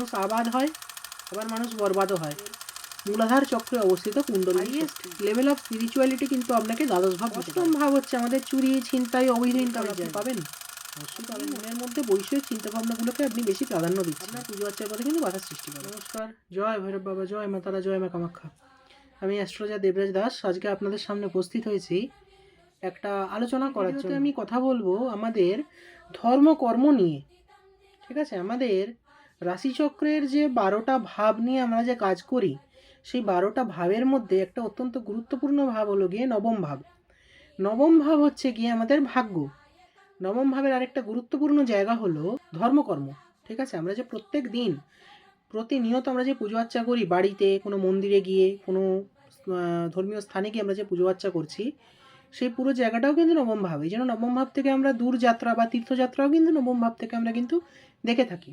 মানুষ আবাদ হয়, আবার মানুষ বরবাদও হয়। মূলাধার চক্রে অবস্থিত কুণ্ডলী লেভেল অফ স্পিরিচুয়ালিটি কিন্তু আপনাকে দ্বাদশ ভাব। অষ্টম ভাব হচ্ছে আমাদের চুরি, ছিনতাই, অবৈধ ইনকাম আপনি পাবেন, অবশ্যই পাবেন। মনের মধ্যে বৈষয়িক চিন্তাভাবনাগুলোকে আপনি বেশি প্রাধান্য দিচ্ছেন। আপনার পুজো আর্চার পথে কিন্তু বাধা সৃষ্টি করে। নমস্কার, জয় ভৈরব বাবা, জয় মা তারা, জয় মা কামাখ্যা। আমি অ্যাস্ট্রোলজার দেবরাজ দাস আজকে আপনাদের সামনে উপস্থিত হয়েছি একটা আলোচনা করার জন্য। আমি কথা বলবো আমাদের ধর্মকর্ম নিয়ে। ঠিক আছে, আমাদের রাশিচক্রের যে 12টা ভাব নিয়ে আমরা যে কাজ করি, সেই 12টা ভাবের মধ্যে একটা অত্যন্ত গুরুত্বপূর্ণ ভাব হলো গিয়ে নবম ভাব। নবম ভাব হচ্ছে গিয়ে আমাদের ভাগ্য। নবম ভাবের আরেকটা গুরুত্বপূর্ণ জায়গা হলো ধর্মকর্ম। ঠিক আছে, আমরা যে প্রত্যেক দিন প্রতিনিয়ত আমরা যে পুজো আর্চা করি, বাড়িতে কোনো মন্দিরে গিয়ে কোনো ধর্মীয় স্থানে গিয়ে আমরা যে পুজো আর্চা করছি, সেই পুরো জায়গাটাও কিন্তু নবম ভাব। এই জন্য নবম ভাব থেকে আমরা দূর যাত্রা বা তীর্থযাত্রাও কিন্তু নবম ভাব থেকে আমরা কিন্তু দেখে থাকি।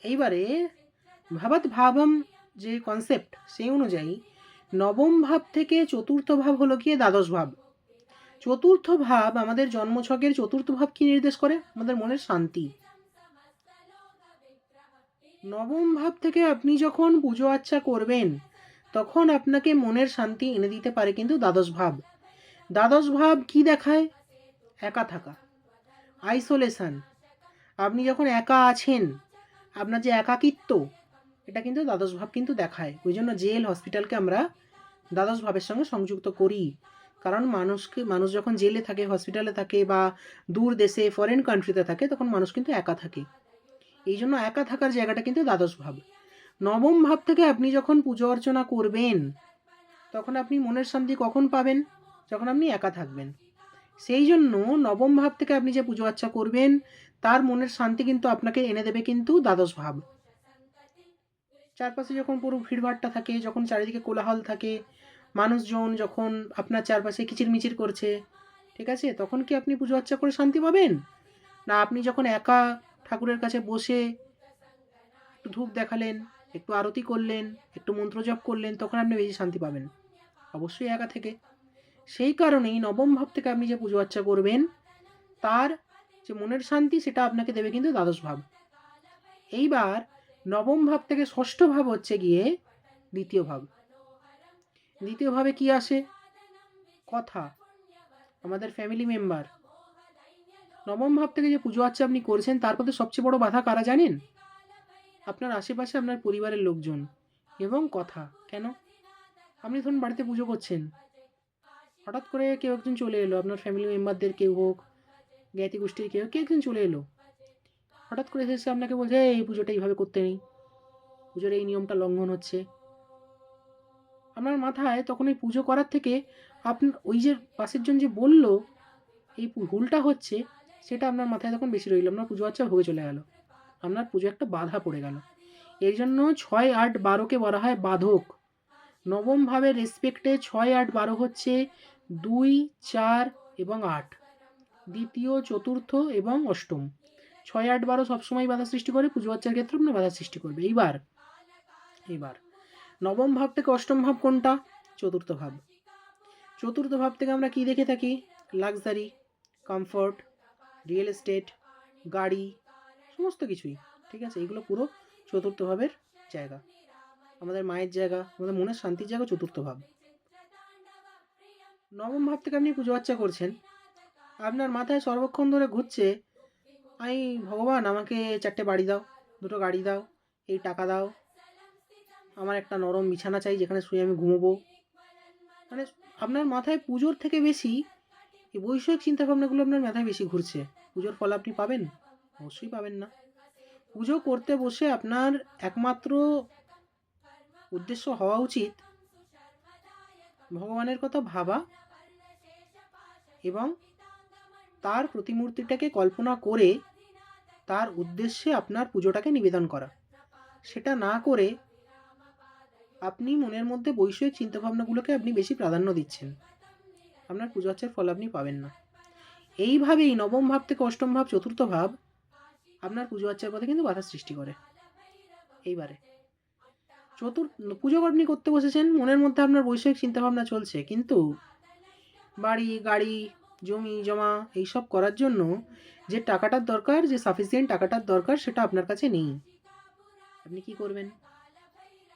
এইবারে ভাবাত ভাবম যে কনসেপ্ট, সেই অনুযায়ী নবম ভাব থেকে চতুর্থ ভাব হলো গিয়ে দ্বাদশ ভাব। চতুর্থ ভাব আমাদের জন্মছকের চতুর্থ ভাব কি নির্দেশ করে? আমাদের মনের শান্তি। নবম ভাব থেকে আপনি যখন পুজো আর্চা করবেন, তখন আপনাকে মনের শান্তি এনে দিতে পারে কিন্তু দ্বাদশ ভাব। দ্বাদশ ভাব কি দেখায়? একা থাকা, আইসোলেশন। আপনি যখন একা আছেন, আপনার যে একাকিত্ব, এটা কিন্তু দ্বাদশ ভাব কিন্তু দেখায়। ওই জন্য জেল, হসপিটালকে আমরা দ্বাদশ ভাবের সঙ্গে সংযুক্ত করি। কারণ মানুষ যখন জেলে থাকে, হসপিটালে থাকে বা দূর দেশে ফরেন কান্ট্রিতে থাকে, তখন মানুষ কিন্তু একা থাকে। এই জন্য একা থাকার জায়গাটা কিন্তু দ্বাদশ ভাব। নবম ভাব থেকে আপনি যখন পুজো অর্চনা করবেন, তখন আপনি মনের শান্তি কখন পাবেন? যখন আপনি একা থাকবেন। সেই জন্য নবম ভাব থেকে আপনি যে পুজো আর্চা করবেন, তার মনের শান্তি কিন্তু আপনাকে এনে দেবে কিন্তু দ্বাদশ ভাব। চারপাশে যখন পুরো ভিড়ভাট্টা থাকে, যখন চারিদিকে কোলাহল থাকে, মানুষজন যখন আপনার চারপাশে কিচিরমিচির করছে, ঠিক আছে, তখন কি আপনি পুজো আর্চা করে শান্তি পাবেন? না আপনি যখন একা ঠাকুরের কাছে বসে একটু ধূপ দেখালেন, একটু আরতি করলেন, একটু মন্ত্র জপ করলেন, তখন আপনি বেশি শান্তি পাবেন? অবশ্যই একা থেকে। সেই কারণেই নবম ভাব থেকে আপনি যে পুজো আর্চা করবেন, তার যে মনের শান্তি, সেটা আপনাকে দেবে কিন্তু দ্বাদশ ভাব। এইবার নবম ভাব থেকে ষষ্ঠ ভাব হচ্ছে গিয়ে দ্বিতীয় ভাব। দ্বিতীয় ভাবে কি আসে? কথা, আমাদের ফ্যামিলি মেম্বার। নবম ভাব থেকে যে পুজো আর্চা আপনি করছেন, তার মধ্যে সবচেয়ে বড় বাধা কারা জানেন? আপনার আশেপাশে আপনার পরিবারের লোকজন এবং কথা। কেন? আপনি ধরুন বাড়িতে পুজো করছেন, হঠাৎ করে কেউ একজন চলে এলো, আপনার ফ্যামিলি মেম্বারদের কেউ হোক, জ্ঞাতি গোষ্ঠীর কেউ একজন চলে এলো, হঠাৎ করে এসে আপনাকে বলছে এই পুজোটা এইভাবে করতে নেই, পুজোর এই নিয়মটা লঙ্ঘন হচ্ছে। আপনার মাথায় তখন এই পুজো করার থেকে আপনার ওই যে পাশের জন যে বলল এই ভুলটা হচ্ছে, সেটা আপনার মাথায় তখন বেশি রইল, আপনার পুজো আচ্ছা হয়ে চলে গেল, আপনার পুজো একটা বাধা পড়ে গেল। এর জন্য 6, 8, 12কে বলা হয় বাধক। নবম ভাবের রেসপেক্টে 6, 8, 12 হচ্ছে 2, 4 এবং 8, দ্বিতীয়, চতুর্থ এবং অষ্টম। 6, 8, 12 সবসময় বাধা সৃষ্টি করে, পুজো আচ্চার ক্ষেত্রে আপনার বাধা সৃষ্টি করবে। এইবার নবম ভাব থেকে অষ্টম ভাব কোনটা? চতুর্থ ভাব। চতুর্থ ভাব থেকে আমরা কি দেখে থাকি? লাক্সারি, কমফোর্ট, রিয়েল এস্টেট, গাড়ি, সমস্ত কিছুই। ঠিক আছে, এগুলো পুরো চতুর্থ ভাবের জায়গা, আমাদের মায়ের জায়গা, আমাদের মনের শান্তির জায়গা চতুর্থ ভাব। নবম ভাব থেকে আপনি পুজো আর্চা করছেন, আপনার মাথায় সর্বক্ষণ ধরে ঘুরছে আমি ভগবান আমাকে 4টে বাড়ি দাও, 2টো গাড়ি দাও, এই টাকা দাও, আমার একটা নরম বিছানা চাই যেখানে শুয়ে আমি ঘুমোবো। মানে আপনার মাথায় পুজোর থেকে বেশি এই বৈষয়িক চিন্তাভাবনাগুলো আপনার মাথায় বেশি ঘুরছে। পুজোর ফল আপনি পাবেন? অবশ্যই পাবেন না। পুজো করতে বসে আপনার একমাত্র উদ্দেশ্য হওয়া উচিত ভগবানের কথা ভাবা এবং তার প্রতিমূর্তিটাকে কল্পনা করে তার উদ্দেশ্যে আপনার পুজোটাকে নিবেদন করা। সেটা না করে আপনি মনের মধ্যে বৈষয়িক চিন্তাভাবনাগুলোকে আপনি বেশি প্রাধান্য দিচ্ছেন, আপনার পুজো আর্চার ফল আপনি পাবেন না। এইভাবেই নবম ভাব থেকে অষ্টম ভাব, চতুর্থ ভাব আপনার পুজো আর্চার পথে কিন্তু বাধা সৃষ্টি করে। এইবারে পুজো আপনি করতে বসেছেন, মনের মধ্যে আপনার বৈষয়িক চিন্তাভাবনা চলছে, কিন্তু বাড়ি, গাড়ি, জমি জমা এইসব করার জন্য যে টাকাটার দরকার, যে সাফিসিয়েন্ট টাকাটার দরকার, সেটা আপনার কাছে নেই। আপনি কি করবেন?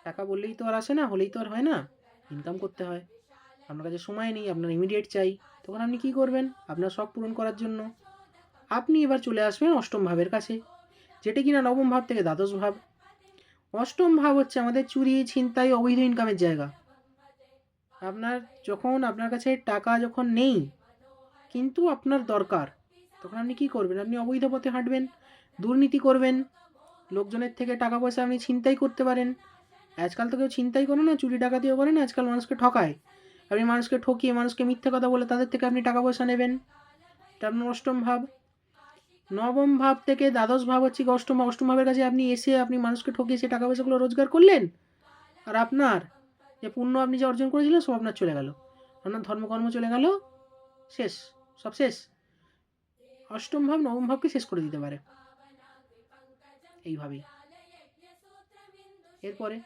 টাকা বললেই তো আর আসে না, হলেই তো আর হয় না, ইনকাম করতে হয়। আপনার কাছে সময় নেই, আপনার ইমিডিয়েট চাই, তখন আপনি কি করবেন? আপনার শখ পূরণ করার জন্য আপনি এবার চলে আসবেন অষ্টম ভাবের কাছে, যেটা কিনা নবম ভাব থেকে দ্বাদশ ভাব। অষ্টম ভাব হচ্ছে আমাদের চুরি, ছিনতাই, অবৈধ ইনকামের জায়গা। আপনার যখন আপনার কাছে টাকা যখন নেই কিন্তু আপনার দরকার, তখন আপনি কি করবেন? আপনি অবৈধ পথে হাঁটবেন, দুর্নীতি করবেন, লোকজনের থেকে টাকা পয়সা আপনি ছিনতাই করতে পারেন। আজকাল তো কেউ ছিনতাই করে না, চুরি ডাকাতিও করে না, আজকাল মানুষকে ঠকায়। আপনি মানুষকে ঠকিয়ে, মানুষকে মিথ্যে কথা বলে তাদের থেকে আপনি টাকা পয়সা নেবেন, এটা আপনার অষ্টম ভাব। নবম ভাব থেকে দ্বাদশ ভাব হচ্ছে কি অষ্টম ভাব। অষ্টম ভাবের কাছে আপনি এসে আপনি মানুষকে ঠকিয়ে সে টাকা পয়সাগুলো রোজগার করলেন, আর আপনার যে পুণ্য আপনি যে অর্জন করেছিলেন সব আপনার চলে গেল, আপনার ধর্মকর্ম চলে গেল, শেষ, সব শেষ। অষ্টম ভাব নবম ভাবকে শেষ করে দিতে পারে এইভাবেই। এরপরে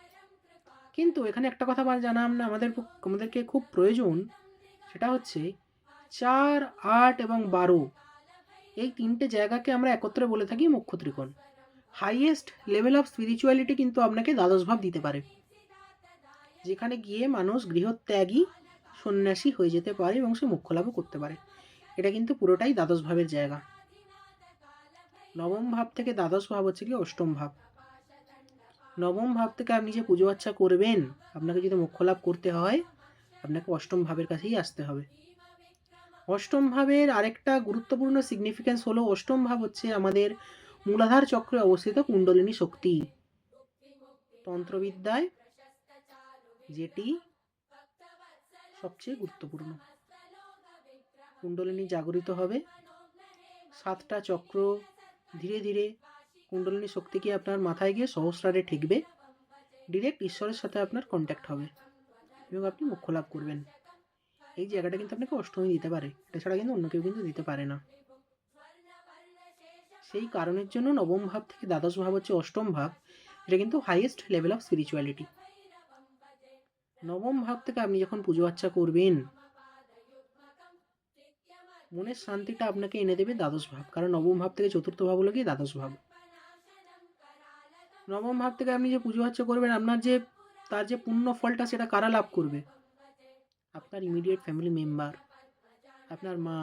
কিন্তু এখানে একটা কথা জানা আমাদেরকে খুব প্রয়োজন, সেটা হচ্ছে 4, 8 এবং 12 এই তিনটে জায়গাকে আমরা একত্রে বলে থাকি মুখ্য ত্রিকোণ। হাইয়েস্ট লেভেল অফ স্পিরিচুয়ালিটি কিন্তু আপনাকে দ্বাদশ ভাব দিতে পারে, যেখানে গিয়ে মানুষ গৃহত্যাগী সন্ন্যাসী হয়ে যেতে পারে এবং সে মোক্ষ লাভও করতে পারে। এটা কিন্তু পুরোটাই দ্বাদশ ভাবের জায়গা। নবম ভাব থেকে দ্বাদশ ভাব হচ্ছে কি অষ্টম ভাব। নবম ভাব থেকে আপনি যে পুজো আচ্ছা করবেন, আপনাকে যদি মোক্ষ লাভ করতে হয় আপনাকে অষ্টম ভাবের কাছেই আসতে হবে। অষ্টম ভাবের আরেকটা গুরুত্বপূর্ণ সিগনিফিক্যান্স হলো, অষ্টম ভাব হচ্ছে আমাদের মূলাধার চক্রে অবস্থিত কুণ্ডলিনী শক্তি। তন্ত্রবিদ্যায় যেটি সবচেয়ে গুরুত্বপূর্ণ। কুণ্ডলিনী জাগরিত হবে, 7টা চক্র ধীরে ধীরে কুণ্ডলিনী শক্তিকে আপনার মাথায় গিয়ে সহস্রারে ঠেকবে, ডিরেক্ট ঈশ্বরের সাথে আপনার কন্ট্যাক্ট হবে এবং আপনি মোক্ষ লাভ করবেন। এই জায়গাটা কিন্তু আপনাকে অষ্টমী দিতে পারে, এটা ছাড়া কিন্তু অন্য কেউ কিন্তু দিতে পারে না। সেই কারণের জন্য নবম ভাব থেকে দ্বাদশ ভাব হচ্ছে অষ্টম ভাব, এটা কিন্তু হাইয়েস্ট লেভেল অফ স্পিরিচুয়ালিটি। নবম ভাব থেকে আপনি যখন পুজো আচ্ছা করবেন, মনের শান্তিটা আপনাকে এনে দেবে দ্বাদশ ভাব, কারণ নবম ভাব থেকে চতুর্থ ভাব হলো কি দ্বাদশ ভাব। নবম ভাব থেকে আপনি যে পুজো আচ্ছা করবেন, আপনার যে তার যে পুণ্য ফলটা সেটা কারা লাভ করবে? আপনার ইমিডিয়েট ফ্যামিলি মেম্বার, আপনার মা,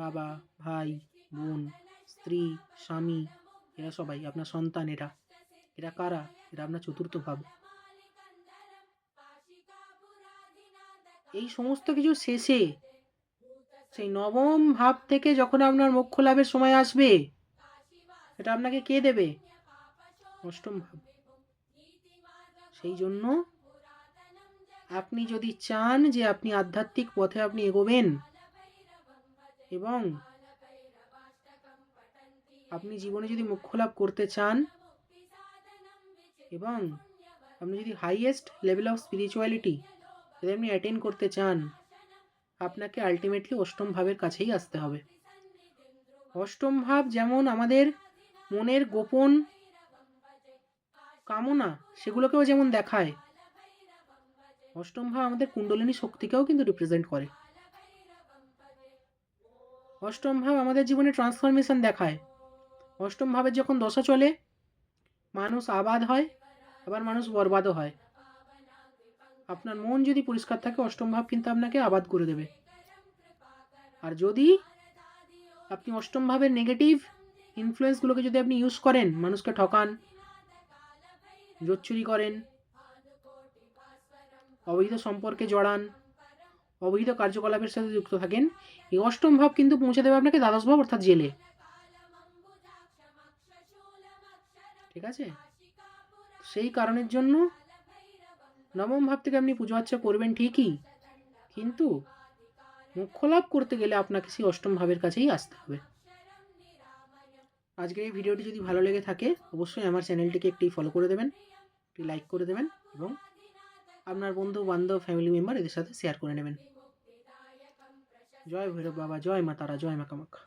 বাবা, ভাই, বোন, স্ত্রী, স্বামী, এরা সবাই আপনার সন্তান। এরা কারা? এরা আপনার চতুর্থ ভাব। এই সমস্ত কিছু শেষে সেই নবম ভাব থেকে যখন আপনার মোক্ষ লাভের সময় আসবে, এটা আপনাকে কে দেবে? অষ্টম ভাব। সেই জন্য আপনি যদি চান যে আপনি আধ্যাত্মিক পথে আপনি এগোবেন এবং আপনি জীবনে যদি মোক্ষ লাভ করতে চান এবং আপনি যদি হাইয়েস্ট লেভেল অফ স্পিরিচুয়ালিটি যদি আপনি অ্যাটেন্ড করতে চান, আপনাকে আলটিমেটলি অষ্টম ভাবের কাছেই আসতে হবে। অষ্টম ভাব যেমন আমাদের মনের গোপন কামনা সেগুলোকেও যেমন দেখায়, অষ্টম ভাব আমাদের কুণ্ডলিনী শক্তিকেও কিন্তু রিপ্রেজেন্ট করে। অষ্টম ভাব আমাদের জীবনে ট্রান্সফরমেশন দেখায়। অষ্টম ভাবের যখন দশা চলে, মানুষ আবাদ হয়, আবার মানুষ বরবাদও হয়। আপনার মন যদি পরিষ্কার থাকে, অষ্টম ভাব কিন্তু আপনাকে আবাদ করে দেবে। আর যদি আপনি অষ্টম ভাবের নেগেটিভ ইনফ্লুয়েন্সগুলোকে যদি আপনি ইউজ করেন, মানুষকে ঠকান, জোচ্চুরি করেন, অবৈধ সম্পর্কে জড়ান, অবৈধ কার্যকলাপের সাথে যুক্ত থাকেন, এই অষ্টম ভাব কিন্তু পৌঁছে দেবে আপনাকে দ্বাদশ ভাব অর্থাৎ জেলে। ঠিক আছে? সেই কারণের জন্য নবম ভাব থেকে আপনি পুজো আচ্ছা করবেন ঠিকই, কিন্তু মোক্ষ লাভ করতে গেলে আপনাকে সেই অষ্টম ভাবের কাছেই আসতে হবে। আজকের এই ভিডিওটি যদি ভালো লেগে থাকে, অবশ্যই আমার চ্যানেলটিকে একটি ফলো করে দেবেন, একটি লাইক করে দেবেন এবং আপনার বন্ধু বান্ধব ফ্যামিলি মেম্বার এদের সাথে শেয়ার করে নেবেন। জয় ভৈরব বাবা, জয় মা তারা, জয় মা কামাখ্যা।